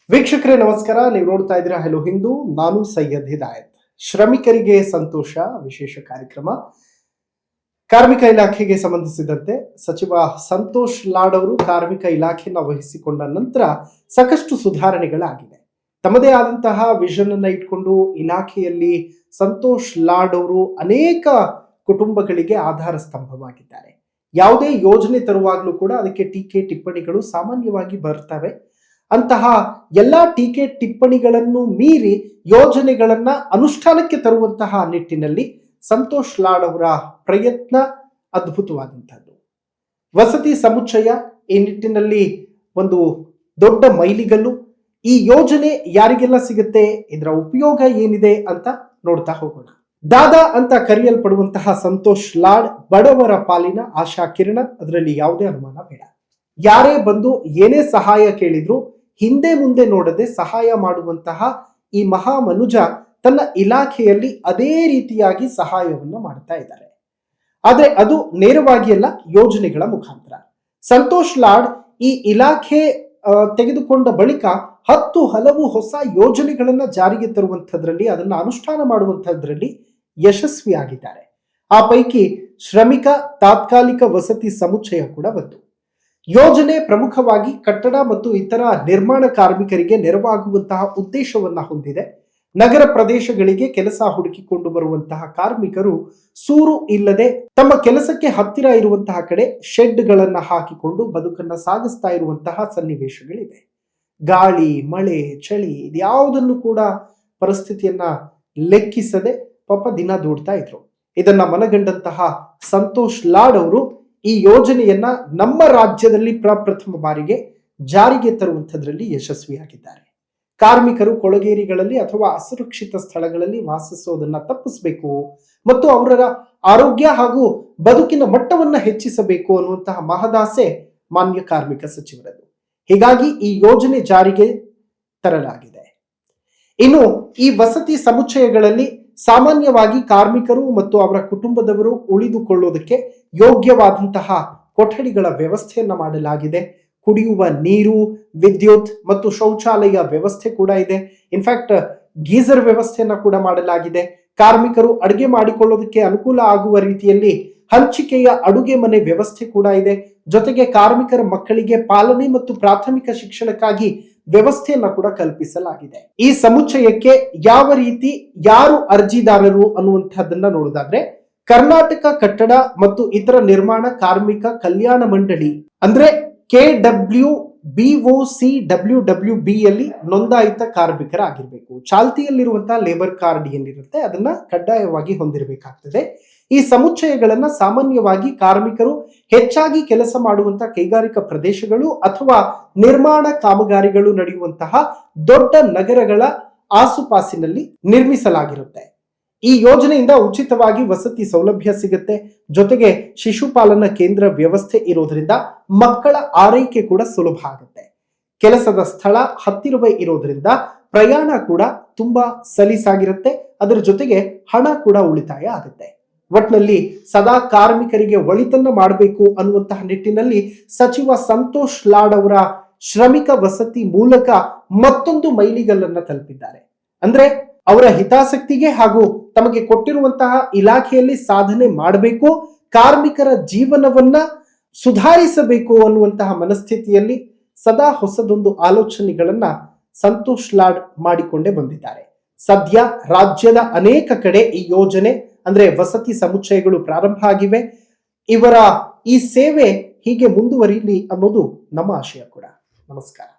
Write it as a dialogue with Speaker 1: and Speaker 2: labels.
Speaker 1: ವೀಕ್ಷಕರೇ ನಮಸ್ಕಾರ. ನೀವು ನೋಡ್ತಾ ಇದ್ದೀರಾ ಹೆಲೋ ಹಿಂದೂ. ನಾನು ಸೈಯದ್ ಹಿದಾಯತ್. ಶ್ರಮಿಕರಿಗೆ ಸಂತೋಷ ವಿಶೇಷ ಕಾರ್ಯಕ್ರಮ. ಕಾರ್ಮಿಕ ಇಲಾಖೆಗೆ ಸಂಬಂಧಿಸಿದಂತೆ ಸಚಿವ ಸಂತೋಷ್ ಲಾಡ್ ಅವರು ಕಾರ್ಮಿಕ ಇಲಾಖೆಯನ್ನು ವಹಿಸಿಕೊಂಡ ನಂತರ ಸಾಕಷ್ಟು ಸುಧಾರಣೆಗಳಾಗಿದೆ. ತಮ್ಮದೇ ಆದಂತಹ ವಿಷನ್ ಅನ್ನ ಇಟ್ಕೊಂಡು ಇಲಾಖೆಯಲ್ಲಿ ಸಂತೋಷ್ ಲಾಡ್ ಅವರು ಅನೇಕ ಕುಟುಂಬಗಳಿಗೆ ಆಧಾರ ಸ್ತಂಭವಾಗಿದ್ದಾರೆ. ಯಾವುದೇ ಯೋಜನೆ ತರುವಾಗಲೂ ಕೂಡ ಅದಕ್ಕೆ ಟೀಕೆ ಟಿಪ್ಪಣಿಗಳು ಸಾಮಾನ್ಯವಾಗಿ ಬರ್ತವೆ. ಅಂತಹ ಎಲ್ಲಾ ಟೀಕೆ ಟಿಪ್ಪಣಿಗಳನ್ನು ಮೀರಿ ಯೋಜನೆಗಳನ್ನ ಅನುಷ್ಠಾನಕ್ಕೆ ತರುವಂತಹ ನಿಟ್ಟಿನಲ್ಲಿ ಸಂತೋಷ್ ಲಾಡ್ ಅವರ ಪ್ರಯತ್ನ ಅದ್ಭುತವಾದಂತಹದ್ದು. ವಸತಿ ಸಮುಚ್ಚಯ ಈ ನಿಟ್ಟಿನಲ್ಲಿ ಒಂದು ದೊಡ್ಡ ಮೈಲಿಗಲ್ಲು. ಈ ಯೋಜನೆ ಯಾರಿಗೆಲ್ಲ ಸಿಗುತ್ತೆ, ಇದರ ಉಪಯೋಗ ಏನಿದೆ ಅಂತ ನೋಡ್ತಾ ಹೋಗೋಣ. ದಾದಾ ಅಂತ ಕರೆಯಲ್ಪಡುವಂತಹ ಸಂತೋಷ್ ಲಾಡ್ ಬಡವರ ಪಾಲಿನ ಆಶಾ ಕಿರಣ, ಅದರಲ್ಲಿ ಯಾವುದೇ ಅನುಮಾನ ಬೇಡ. ಯಾರೇ ಬಂದು ಏನೇ ಸಹಾಯ ಕೇಳಿದ್ರು ಹಿಂದೆ ಮುಂದೆ ನೋಡದೆ ಸಹಾಯ ಮಾಡುವಂತಹ ಈ ಮಹಾ ಮನುಜ ತನ್ನ ಇಲಾಖೆಯಲ್ಲಿ ಅದೇ ರೀತಿಯಾಗಿ ಸಹಾಯವನ್ನು ಮಾಡ್ತಾ ಇದ್ದಾರೆ. ಆದ್ರೆ ಅದು ನೇರವಾಗಿ ಅಲ್ಲ, ಯೋಜನೆಗಳ ಮುಖಾಂತರ. ಸಂತೋಷ್ ಲಾಡ್ ಈ ಇಲಾಖೆ ತೆಗೆದುಕೊಂಡ ಬಳಿಕ 10 ಹಲವು ಹೊಸ ಯೋಜನೆಗಳನ್ನ ಜಾರಿಗೆ ತರುವಂಥದ್ರಲ್ಲಿ, ಅದನ್ನ ಅನುಷ್ಠಾನ ಮಾಡುವಂಥದ್ರಲ್ಲಿ ಯಶಸ್ವಿಯಾಗಿದ್ದಾರೆ. ಆ ಪೈಕಿ ಶ್ರಮಿಕ ತಾತ್ಕಾಲಿಕ ವಸತಿ ಸಮುಚ್ಚಯ ಕೂಡ ಒಂದು ಯೋಜನೆ. ಪ್ರಮುಖವಾಗಿ ಕಟ್ಟಡ ಮತ್ತು ಇತರ ನಿರ್ಮಾಣ ಕಾರ್ಮಿಕರಿಗೆ ನೆರವಾಗುವಂತಹ ಉದ್ದೇಶವನ್ನ ಹೊಂದಿದೆ. ನಗರ ಪ್ರದೇಶಗಳಿಗೆ ಕೆಲಸ ಹುಡುಕಿಕೊಂಡು ಬರುವಂತಹ ಕಾರ್ಮಿಕರು ಸೂರು ಇಲ್ಲದೆ ತಮ್ಮ ಕೆಲಸಕ್ಕೆ ಹತ್ತಿರ ಇರುವಂತಹ ಕಡೆ ಶೆಡ್ಗಳನ್ನ ಹಾಕಿಕೊಂಡು ಬದುಕನ್ನ ಸಾಗಿಸ್ತಾ ಇರುವಂತಹ ಸನ್ನಿವೇಶಗಳಿದೆ. ಗಾಳಿ, ಮಳೆ, ಚಳಿ ಇದ್ಯಾವುದನ್ನು ಕೂಡ ಪರಿಸ್ಥಿತಿಯನ್ನ ಲೆಕ್ಕಿಸದೆ ಪಾಪ ದಿನ ದೂಡ್ತಾ ಇದ್ರು. ಇದನ್ನ ಮನಗಂಡಂತಹ ಸಂತೋಷ್ ಲಾಡ್ ಅವರು ಈ ಯೋಜನೆಯನ್ನ ನಮ್ಮ ರಾಜ್ಯದಲ್ಲಿ ಪ್ರಪ್ರಥಮ ಬಾರಿಗೆ ಜಾರಿಗೆ ತರುವಂಥದ್ರಲ್ಲಿ ಯಶಸ್ವಿಯಾಗಿದ್ದಾರೆ. ಕಾರ್ಮಿಕರು ಕೊಳಗೇರಿಗಳಲ್ಲಿ ಅಥವಾ ಅಸುರಕ್ಷಿತ ಸ್ಥಳಗಳಲ್ಲಿ ವಾಸಿಸೋದನ್ನ ತಪ್ಪಿಸಬೇಕು ಮತ್ತು ಅವರ ಆರೋಗ್ಯ ಹಾಗೂ ಬದುಕಿನ ಮಟ್ಟವನ್ನ ಹೆಚ್ಚಿಸಬೇಕು ಅನ್ನುವಂತಹ ಮಹದಾಸೆ ಮಾನ್ಯ ಕಾರ್ಮಿಕ ಸಚಿವರದ್ದು. ಹೀಗಾಗಿ ಈ ಯೋಜನೆ ಜಾರಿಗೆ ತರಲಾಗಿದೆ. ಇನ್ನು ಈ ವಸತಿ ಸಮುಚ್ಚಯಗಳಲ್ಲಿ ಸಾಮಾನ್ಯವಾಗಿ ಕಾರ್ಮಿಕರು ಮತ್ತು ಅವರ ಕುಟುಂಬದವರು ಉಳಿದುಕೊಳ್ಳೋದಕ್ಕೆ ಯೋಗ್ಯವಾದಂತಹ ಕೊಠಡಿಗಳ ವ್ಯವಸ್ಥೆಯನ್ನ ಮಾಡಲಾಗಿದೆ. ಕುಡಿಯುವ ನೀರು, ವಿದ್ಯುತ್ ಮತ್ತು ಶೌಚಾಲಯ ವ್ಯವಸ್ಥೆ ಕೂಡ ಇದೆ. ಇನ್ಫ್ಯಾಕ್ಟ್ ಗೀಸರ್ ವ್ಯವಸ್ಥೆಯನ್ನ ಕೂಡ ಮಾಡಲಾಗಿದೆ. ಕಾರ್ಮಿಕರು ಅಡುಗೆ ಮಾಡಿಕೊಳ್ಳೋದಕ್ಕೆ ಅನುಕೂಲ ಆಗುವ ರೀತಿಯಲ್ಲಿ ಹಂಚಿಕೆಯ ಅಡುಗೆ ಮನೆ ವ್ಯವಸ್ಥೆ ಕೂಡ ಇದೆ. ಜೊತೆಗೆ ಕಾರ್ಮಿಕರ ಮಕ್ಕಳಿಗೆ ಪಾಲನೆ ಮತ್ತು ಪ್ರಾಥಮಿಕ ಶಿಕ್ಷಣಕ್ಕಾಗಿ ವ್ಯವಸ್ಥೆಯನ್ನ ಕೂಡ ಕಲ್ಪಿಸಲಾಗಿದೆ. ಈ ಸಮುಚ್ಚಯಕ್ಕೆ ಯಾವ ರೀತಿ ಯಾರು ಅರ್ಜಿದಾರರು ಅನ್ನುವಂಥದ್ದನ್ನ ನೋಡೋದಾದ್ರೆ, ಕರ್ನಾಟಕ ಕಟ್ಟಡ ಮತ್ತು ಇತರ ನಿರ್ಮಾಣ ಕಾರ್ಮಿಕ ಕಲ್ಯಾಣ ಮಂಡಳಿ ಅಂದ್ರೆ KWBOCWWB ಯಲ್ಲಿ ನೋಂದಾಯಿತ ಕಾರ್ಮಿಕರಾಗಿರ್ಬೇಕು. ಚಾಲ್ತಿಯಲ್ಲಿರುವಂತಹ ಲೇಬರ್ ಕಾರ್ಡ್ ಏನಿರುತ್ತೆ ಅದನ್ನ ಕಡ್ಡಾಯವಾಗಿ ಹೊಂದಿರಬೇಕಾಗ್ತದೆ. ಈ ಸಮುಚ್ಚಯಗಳನ್ನ ಸಾಮಾನ್ಯವಾಗಿ ಕಾರ್ಮಿಕರು ಹೆಚ್ಚಾಗಿ ಕೆಲಸ ಮಾಡುವಂತಹ ಕೈಗಾರಿಕಾ ಪ್ರದೇಶಗಳು ಅಥವಾ ನಿರ್ಮಾಣ ಕಾಮಗಾರಿಗಳು ನಡೆಯುವಂತಹ ದೊಡ್ಡ ನಗರಗಳ ಆಸುಪಾಸಿನಲ್ಲಿ ನಿರ್ಮಿಸಲಾಗಿರುತ್ತೆ. ಈ ಯೋಜನೆಯಿಂದ ಉಚಿತವಾಗಿ ವಸತಿ ಸೌಲಭ್ಯ ಸಿಗುತ್ತೆ. ಜೊತೆಗೆ ಶಿಶುಪಾಲನಾ ಕೇಂದ್ರ ವ್ಯವಸ್ಥೆ ಇರೋದ್ರಿಂದ ಮಕ್ಕಳ ಆರೈಕೆ ಕೂಡ ಸುಲಭ ಆಗುತ್ತೆ. ಕೆಲಸದ ಸ್ಥಳ ಹತ್ತಿರವೇ ಇರೋದ್ರಿಂದ ಪ್ರಯಾಣ ಕೂಡ ತುಂಬಾ ಸಲೀಸಾಗಿರುತ್ತೆ. ಅದರ ಜೊತೆಗೆ ಹಣ ಕೂಡ ಉಳಿತಾಯ ಆಗುತ್ತೆ. ಒಟ್ನಲ್ಲಿ ಸದಾ ಕಾರ್ಮಿಕರಿಗೆ ಒಳಿತನ್ನ ಮಾಡಬೇಕು ಅನ್ನುವಂತಹ ನಿಟ್ಟಿನಲ್ಲಿ ಸಚಿವ ಸಂತೋಷ್ ಲಾಡ್ ಅವರ ಶ್ರಮಿಕ ವಸತಿ ಮೂಲಕ ಮತ್ತೊಂದು ಮೈಲಿಗಲ್ಲನ್ನ ತಲುಪಿದ್ದಾರೆ. ಅಂದ್ರೆ ಅವರ ಹಿತಾಸಕ್ತಿಗೆ ಹಾಗೂ ತಮಗೆ ಕೊಟ್ಟಿರುವಂತಹ ಇಲಾಖೆಯಲ್ಲಿ ಸಾಧನೆ ಮಾಡಬೇಕು, ಕಾರ್ಮಿಕರ ಜೀವನವನ್ನ ಸುಧಾರಿಸಬೇಕು ಅನ್ನುವಂತಹ ಮನಸ್ಥಿತಿಯಲ್ಲಿ ಸದಾ ಹೊಸದೊಂದು ಆಲೋಚನೆಗಳನ್ನ ಸಂತೋಷ್ ಲಾಡ್ ಮಾಡಿಕೊಂಡೇ ಬಂದಿದ್ದಾರೆ. ಸದ್ಯ ರಾಜ್ಯದ ಅನೇಕ ಕಡೆ ಈ ಯೋಜನೆ ಅಂದ್ರೆ ವಸತಿ ಸಮುಚ್ಚಯಗಳು ಪ್ರಾರಂಭ ಆಗಿವೆ. ಇವರ ಈ ಸೇವೆ ಹೀಗೆ ಮುಂದುವರಿಯಲಿ ಅನ್ನೋದು ನಮ್ಮ ಆಶಯ ಕೂಡ. ನಮಸ್ಕಾರ.